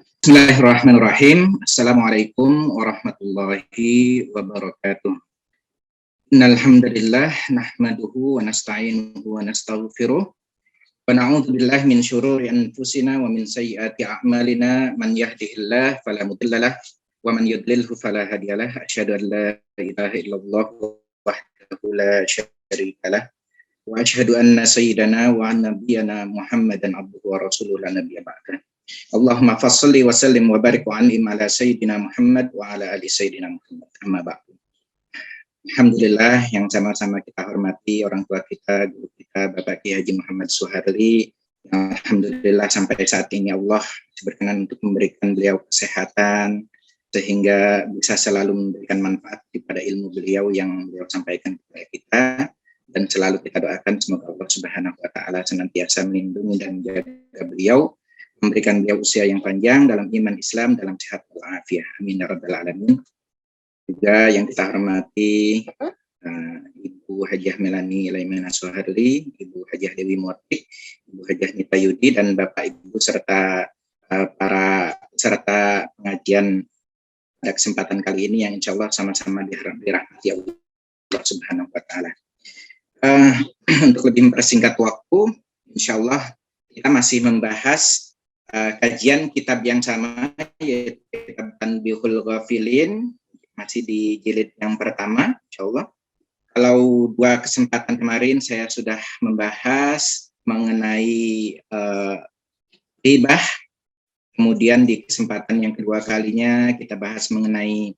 Bismillahirrahmanirrahim. Assalamualaikum warahmatullahi wabarakatuh. Innal hamdalillah nahmaduhu wa nasta'inuhu wa nastaghfiruh wa na'udzu billahi min syururi anfusina wa min sayyiati a'malina man yahdihillahu fala mudhillalah wa man yudlilhu fala hadiyalah. Asyhadu an la ilaha illallah wahdahu la syarikalah wa asyhadu anna sayyidana wa nabiyyana Muhammadan abduhu wa rasuluhu la nabiyya ba'dah. Allahumma fassalli wa sallim wa barik wa an'im ala sayyidina Muhammad wa ala ali sayyidina Muhammad. Amma ba'du. Alhamdulillah yang sama-sama kita hormati orang tua kita, guru kita Bapak Kiai Haji Muhammad Suharli. Alhamdulillah sampai saat ini Allah berkenan untuk memberikan beliau kesehatan sehingga bisa selalu memberikan manfaat kepada ilmu beliau yang beliau sampaikan kepada kita, dan selalu kita doakan semoga Allah Subhanahu wa taala senantiasa melindungi dan menjaga beliau, memberikan beliau usia yang panjang dalam iman Islam, dalam sehat walafiat. Amin ya rabbal alamin. Juga yang kita hormati Ibu Hajah Melani Laimana Suharli, Ibu Hajah Dewi Motik, Ibu Hajah Nita Yudi, dan Bapak Ibu serta para peserta pengajian pada kesempatan kali ini yang insya Allah sama-sama dirahmati Allah Subhanahu wa taala. Untuk lebih mempersingkat waktu, insya Allah kita masih membahas kajian kitab yang sama, yaitu kitab Tanbihul Ghafilin, masih di jilid yang pertama, insya Allah. Kalau dua kesempatan kemarin saya sudah membahas mengenai ghibah, kemudian di kesempatan yang kedua kalinya kita bahas mengenai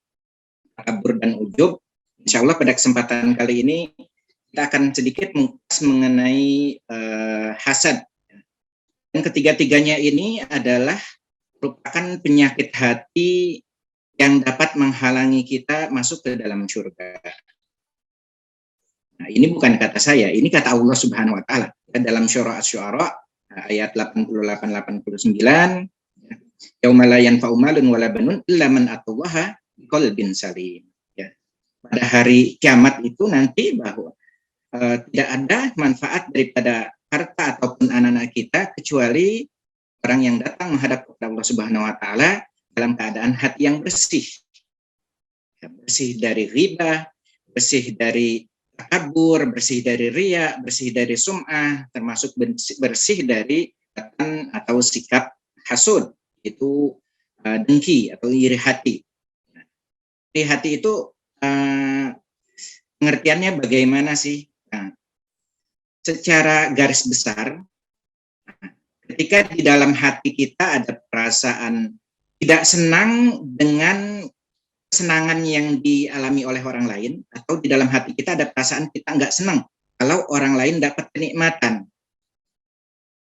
takabur dan ujub. Insya Allah pada kesempatan kali ini kita akan sedikit mengupas mengenai hasad. Dan ketiga-tiganya ini adalah merupakan penyakit hati yang dapat menghalangi kita masuk ke dalam surga. Nah, ini bukan kata saya, ini kata Allah Subhanahu wa taala. Dalam surah Asy-Syu'ara ayat 88-89, yauma la yanfa'u malun wala banun illa man atallaha biqalbin salim. Ya. Pada hari kiamat itu nanti bahwa tidak ada manfaat daripada harta ataupun anak-anak kita kecuali orang yang datang menghadap kepada Allah Subhanahu wa taala dalam keadaan hati yang bersih. Ya, bersih dari riba, bersih dari takabur, bersih dari riya, bersih dari sum'ah, termasuk bersih dari katan atau sikap hasud, itu dengki atau iri hati. Iri hati itu pengertiannya bagaimana sih? Nah, secara garis besar, ketika di dalam hati kita ada perasaan tidak senang dengan kesenangan yang dialami oleh orang lain, atau di dalam hati kita ada perasaan kita nggak senang kalau orang lain dapat kenikmatan,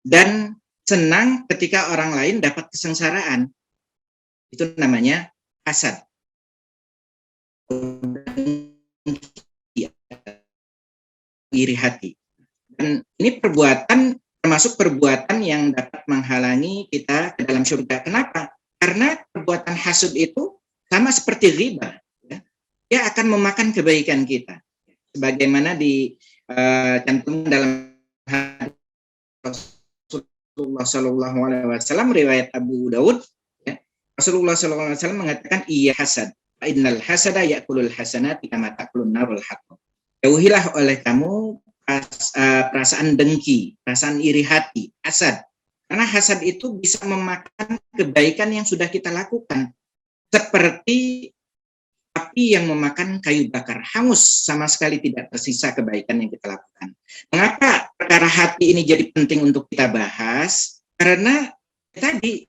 dan senang ketika orang lain dapat kesengsaraan, itu namanya hasad. Iri hati. Dan ini perbuatan, termasuk perbuatan yang dapat menghalangi kita ke dalam surga. Kenapa? Karena perbuatan hasud itu sama seperti riba, ya. Dia akan memakan kebaikan kita. Sebagaimana dicantumkan dalam hadis Rasulullah Shallallahu Alaihi Wasallam riwayat Abu Daud, ya. Rasulullah Shallallahu Alaihi Wasallam mengatakan iya hasad, innal hasada yakulul hasanati kama takulun narul haqqo. Jauhilah oleh kamu perasaan dengki, perasaan iri hati, hasad. Karena hasad itu bisa memakan kebaikan yang sudah kita lakukan. Seperti api yang memakan kayu bakar, hangus, sama sekali tidak tersisa kebaikan yang kita lakukan. Mengapa perkara hati ini jadi penting untuk kita bahas? Karena tadi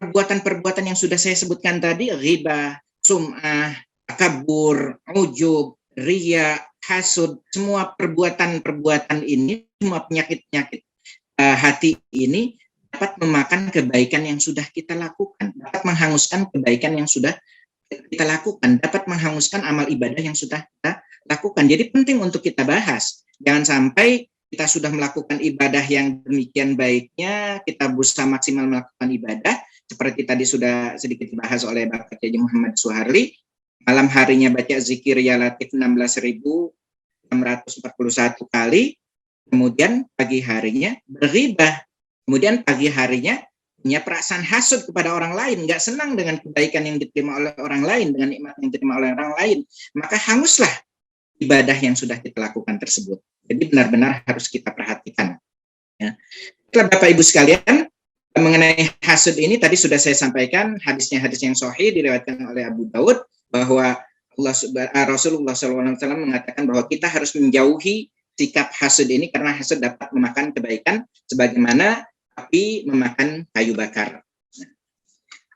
perbuatan-perbuatan yang sudah saya sebutkan tadi, riba, sum'ah, takabur, ujub, riya, hasud, semua perbuatan-perbuatan ini, semua penyakit-penyakit hati ini dapat memakan kebaikan yang sudah kita lakukan, dapat menghanguskan kebaikan yang sudah kita lakukan, dapat menghanguskan amal ibadah yang sudah kita lakukan. Jadi penting untuk kita bahas. Jangan sampai kita sudah melakukan ibadah yang demikian baiknya, kita berusaha maksimal melakukan ibadah, seperti tadi sudah sedikit dibahas oleh Bapak Kiai Muhammad Suharli, malam harinya baca zikir ya latif 16.641 kali, kemudian pagi harinya berghibah, kemudian pagi harinya punya perasaan hasud kepada orang lain, nggak senang dengan kebaikan yang diterima oleh orang lain, dengan nikmat yang diterima oleh orang lain, maka hanguslah ibadah yang sudah kita lakukan tersebut. Jadi benar-benar harus kita perhatikan. Ya. Bapak Ibu sekalian, mengenai hasud ini tadi sudah saya sampaikan, hadisnya hadis yang sahih diriwayatkan oleh Abu Daud, bahwa Rasulullah SAW mengatakan bahwa kita harus menjauhi sikap hasud ini karena hasud dapat memakan kebaikan sebagaimana api memakan kayu bakar.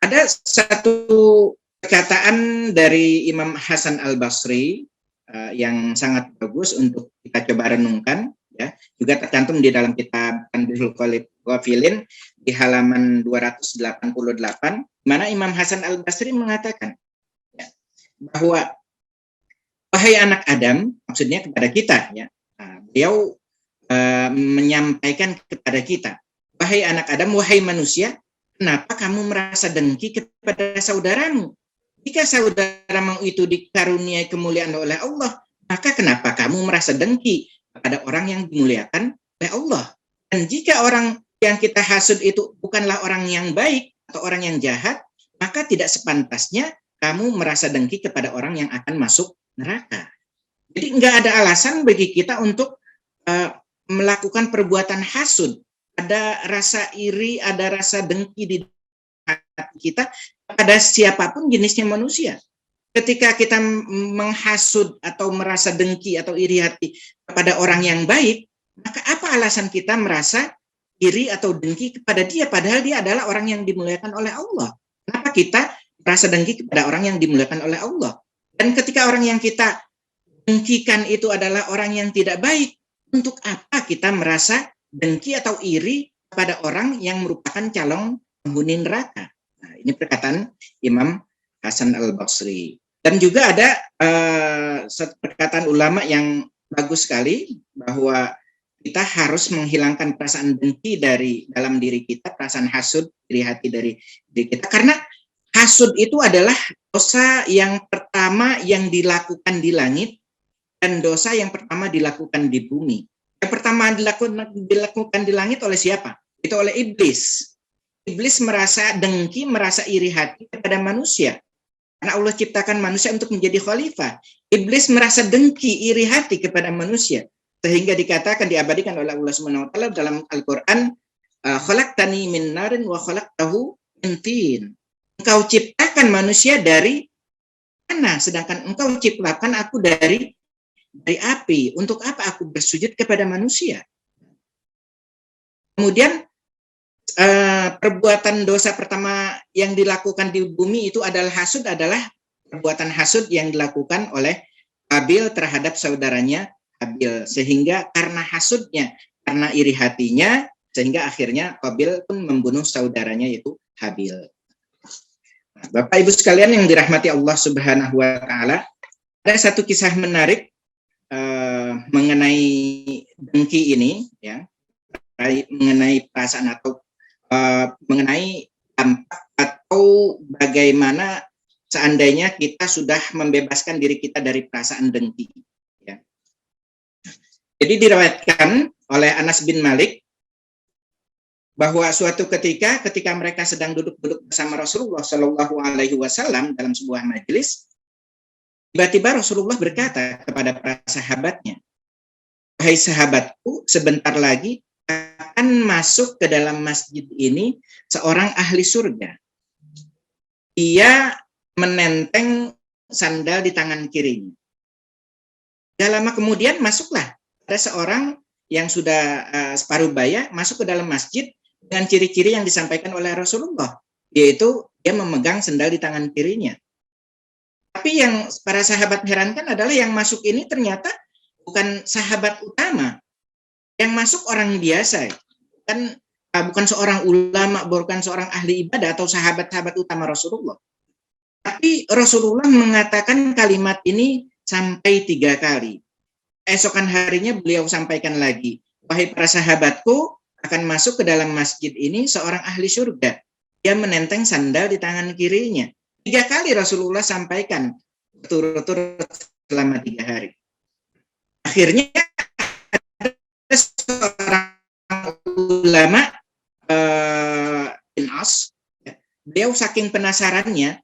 Ada satu perkataan dari Imam Hasan Al-Basri yang sangat bagus untuk kita coba renungkan, ya, juga tercantum di dalam kitab Tanbihul Ghafilin di halaman 288, mana Imam Hasan Al-Basri mengatakan, ya, bahwa wahai anak Adam, maksudnya kepada kita, ya, beliau menyampaikan kepada kita, wahai anak Adam, wahai manusia, kenapa kamu merasa dengki kepada saudaramu? Jika saudaramu itu dikaruniai kemuliaan oleh Allah, maka kenapa kamu merasa dengki kepada orang yang dimuliakan oleh Allah? Dan jika orang yang kita hasud itu bukanlah orang yang baik atau orang yang jahat, maka tidak sepantasnya kamu merasa dengki kepada orang yang akan masuk neraka. Jadi nggak ada alasan bagi kita untuk melakukan perbuatan hasud. Ada rasa iri, ada rasa dengki di hati kita pada siapapun jenisnya manusia. Ketika kita menghasud atau merasa dengki atau iri hati kepada orang yang baik, maka apa alasan kita merasa iri atau dengki kepada dia, padahal dia adalah orang yang dimuliakan oleh Allah? Kenapa kita merasa dengki kepada orang yang dimuliakan oleh Allah? Dan ketika orang yang kita dengkikan itu adalah orang yang tidak baik, untuk apa kita merasa dengki atau iri kepada orang yang merupakan calon penghuni neraka? Nah, ini perkataan Imam Hasan Al-Basri. Dan juga ada perkataan ulama yang bagus sekali, bahwa kita harus menghilangkan perasaan dengki dari dalam diri kita, perasaan hasud, iri hati dari diri kita. Karena hasud itu adalah dosa yang pertama yang dilakukan di langit dan dosa yang pertama dilakukan di bumi. Yang pertama dilakukan di langit oleh siapa? Itu oleh iblis. Iblis merasa dengki, merasa iri hati kepada manusia. Karena Allah ciptakan manusia untuk menjadi khalifah. Iblis merasa dengki, iri hati kepada manusia. Sehingga dikatakan, diabadikan oleh Allah SWT dalam Al-Quran, khalaqtani min narin wa khalaqtahu min tin. Engkau ciptakan manusia dari tanah, sedangkan engkau ciptakan aku dari api. Untuk apa aku bersujud kepada manusia? Kemudian perbuatan dosa pertama yang dilakukan di bumi itu adalah hasud, adalah perbuatan hasud yang dilakukan oleh Habil terhadap saudaranya Habil, sehingga karena hasudnya, karena iri hatinya, sehingga akhirnya Habil pun membunuh saudaranya yaitu Habil. Nah, Bapak Ibu sekalian yang dirahmati Allah Subhanahu wa taala, ada satu kisah menarik mengenai dengki ini, ya, mengenai perasaan atau mengenai dampak atau bagaimana seandainya kita sudah membebaskan diri kita dari perasaan dengki. Ya. Jadi diriwayatkan oleh Anas bin Malik bahwa suatu ketika mereka sedang duduk-duduk bersama Rasulullah Shallallahu Alaihi Wasallam dalam sebuah majelis, tiba-tiba Rasulullah berkata kepada para sahabatnya, "Wahai sahabatku, sebentar lagi akan masuk ke dalam masjid ini seorang ahli surga. Ia menenteng sandal di tangan kirinya. Tidak lama kemudian masuklah ada seorang yang sudah separuh baya masuk ke dalam masjid dengan ciri-ciri yang disampaikan oleh Rasulullah, yaitu dia memegang sandal di tangan kirinya. Tapi yang para sahabat herankan adalah yang masuk ini ternyata bukan sahabat utama. Yang masuk orang biasa, kan bukan seorang ulama, bukan seorang ahli ibadah atau sahabat-sahabat utama Rasulullah. Tapi Rasulullah mengatakan kalimat ini sampai 3 kali. Esokan harinya beliau sampaikan lagi, wahai para sahabatku, akan masuk ke dalam masjid ini seorang ahli surga. Dia menenteng sandal di tangan kirinya. 3 kali Rasulullah sampaikan berturut-turut selama 3 hari. Akhirnya seorang ulama bin As, ya, beliau saking penasarannya,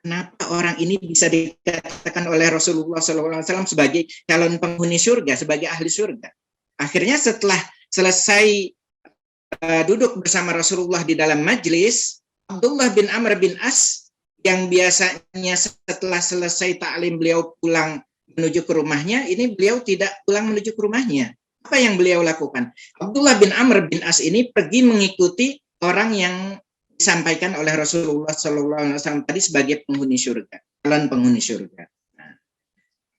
kenapa orang ini bisa dikatakan oleh Rasulullah SAW sebagai calon penghuni surga, sebagai ahli surga. Akhirnya setelah selesai duduk bersama Rasulullah di dalam majlis, Abdullah bin Amr bin As yang biasanya setelah selesai ta'lim beliau pulang menuju ke rumahnya, ini beliau tidak pulang menuju ke rumahnya. Apa yang beliau lakukan? Abdullah bin Amr bin As ini pergi mengikuti orang yang disampaikan oleh Rasulullah SAW tadi sebagai penghuni surga, calon penghuni surga. Nah,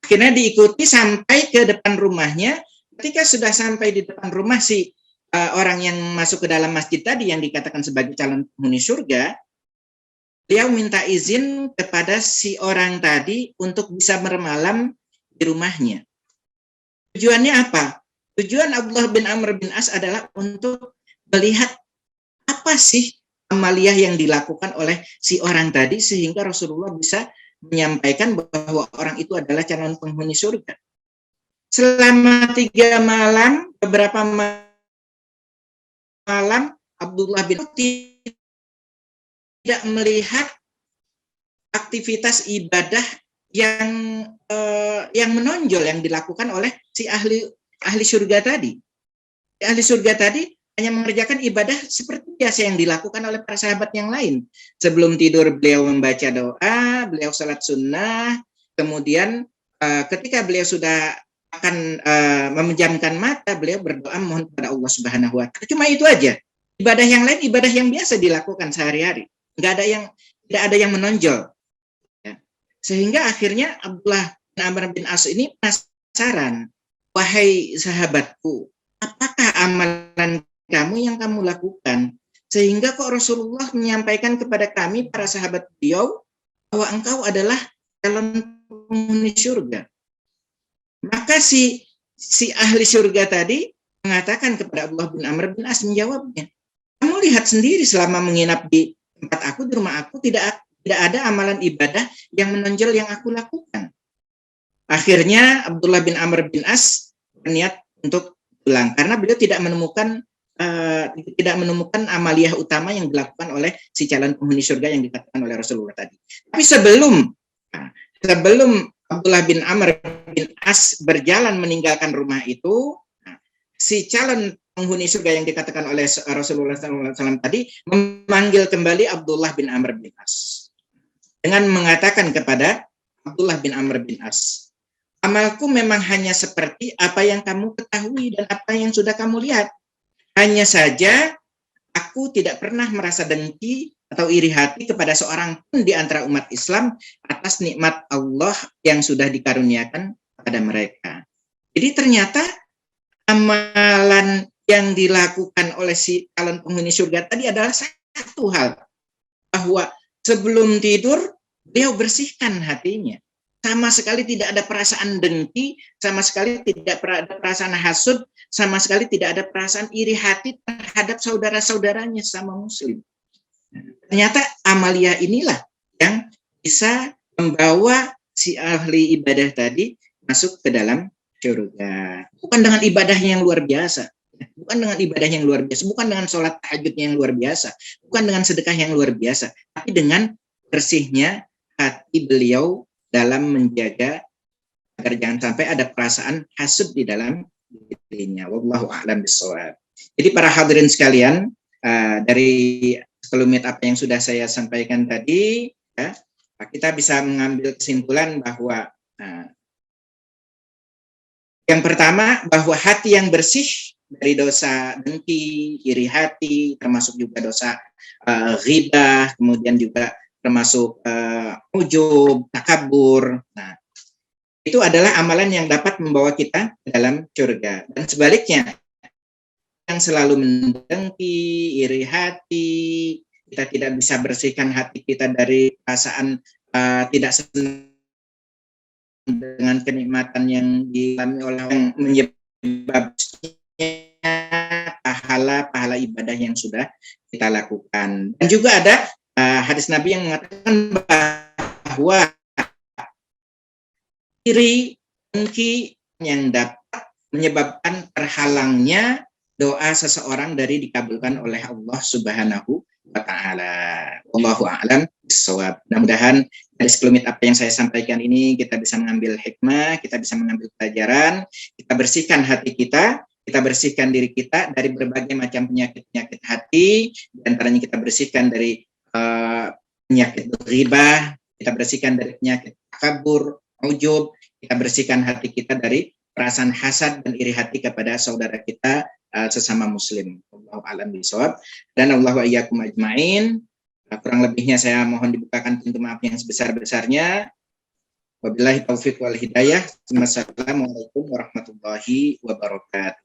akhirnya diikuti sampai ke depan rumahnya. Ketika sudah sampai di depan rumah si orang yang masuk ke dalam masjid tadi yang dikatakan sebagai calon penghuni surga, beliau minta izin kepada si orang tadi untuk bisa bermalam di rumahnya. Tujuannya apa? Tujuan Abdullah bin Amr bin As adalah untuk melihat apa sih amaliyah yang dilakukan oleh si orang tadi sehingga Rasulullah bisa menyampaikan bahwa orang itu adalah calon penghuni surga. Selama 3 malam, beberapa malam Abdullah bin As tidak melihat aktivitas ibadah yang menonjol yang dilakukan oleh si ahli surga tadi. Ahli surga tadi hanya mengerjakan ibadah seperti biasa yang dilakukan oleh para sahabat yang lain. Sebelum tidur beliau membaca doa, beliau salat sunnah, kemudian ketika beliau sudah akan memejamkan mata, beliau berdoa mohon kepada Allah Subhanahu wa Ta'ala. Cuma itu aja. Ibadah yang lain ibadah yang biasa dilakukan sehari-hari. Tidak ada yang menonjol. Ya. Sehingga akhirnya Abdullah bin Amr bin As ini penasaran, wahai sahabatku, apakah amalan kamu yang kamu lakukan sehingga kok Rasulullah menyampaikan kepada kami para sahabat beliau bahwa engkau adalah calon penghuni surga. Maka si ahli surga tadi mengatakan kepada Abdullah bin Amr bin As, menjawabnya, kamu lihat sendiri selama menginap di tempat aku, di rumah aku, tidak ada amalan ibadah yang menonjol yang aku lakukan. Akhirnya Abdullah bin Amr bin As berniat untuk pulang karena beliau tidak menemukan amaliyah utama yang dilakukan oleh si calon penghuni surga yang dikatakan oleh Rasulullah tadi. Tapi sebelum Abdullah bin Amr bin As berjalan meninggalkan rumah itu, si calon penghuni surga yang dikatakan oleh Rasulullah SAW tadi memanggil kembali Abdullah bin Amr bin As dengan mengatakan kepada Abdullah bin Amr bin As, amalku memang hanya seperti apa yang kamu ketahui dan apa yang sudah kamu lihat. Hanya saja aku tidak pernah merasa dengki atau iri hati kepada seorang pun di antara umat Islam atas nikmat Allah yang sudah dikaruniakan kepada mereka. Jadi ternyata amalan yang dilakukan oleh si calon penghuni surga tadi adalah satu hal, bahwa sebelum tidur beliau bersihkan hatinya. Sama sekali tidak ada perasaan dengki, sama sekali tidak ada perasaan hasud, sama sekali tidak ada perasaan iri hati terhadap saudara-saudaranya sama muslim. Ternyata amalia inilah yang bisa membawa si ahli ibadah tadi masuk ke dalam surga. Bukan dengan ibadahnya yang luar biasa, bukan dengan ibadahnya yang luar biasa, bukan dengan sholat tahajudnya yang luar biasa, bukan dengan sedekah yang luar biasa, tapi dengan bersihnya hati beliau dalam menjaga agar jangan sampai ada perasaan hasud di dalam dirinya. Wallahu a'lam bishawab. Jadi para hadirin sekalian, dari sekelumit apa yang sudah saya sampaikan tadi, ya, kita bisa mengambil kesimpulan bahwa yang pertama, bahwa hati yang bersih dari dosa dengki, iri hati, termasuk juga dosa ghibah, kemudian juga termasuk ujub, takabur. Nah, itu adalah amalan yang dapat membawa kita ke dalam surga. Dan sebaliknya, yang selalu mendengki, iri hati, kita tidak bisa bersihkan hati kita dari perasaan tidak senang dengan kenikmatan yang dialami oleh yang menyebabkan pahala ibadah yang sudah kita lakukan. Dan juga ada hadis Nabi yang mengatakan bahwa iri dengki yang dapat menyebabkan terhalangnya doa seseorang dari dikabulkan oleh Allah Subhanahu wa taala. Wallahu a'lam bishawab. Mudah-mudahan dari sekelumit apa yang saya sampaikan ini kita bisa mengambil hikmah, kita bisa mengambil pelajaran, kita bersihkan hati kita bersihkan diri kita dari berbagai macam penyakit-penyakit hati, di antaranya kita bersihkan dari penyakit ghibah, kita bersihkan dari penyakit takabur, ujub, kita bersihkan hati kita dari perasaan hasad dan iri hati kepada saudara kita sesama muslim. Wallahu a'lam bishawab. Dan Allah wa iyyakum ajmain. Kurang lebihnya saya mohon dibukakan pintu maaf yang sebesar-besarnya. Wabillahi taufiq wal hidayah. Wassalamualaikum warahmatullahi wabarakatuh.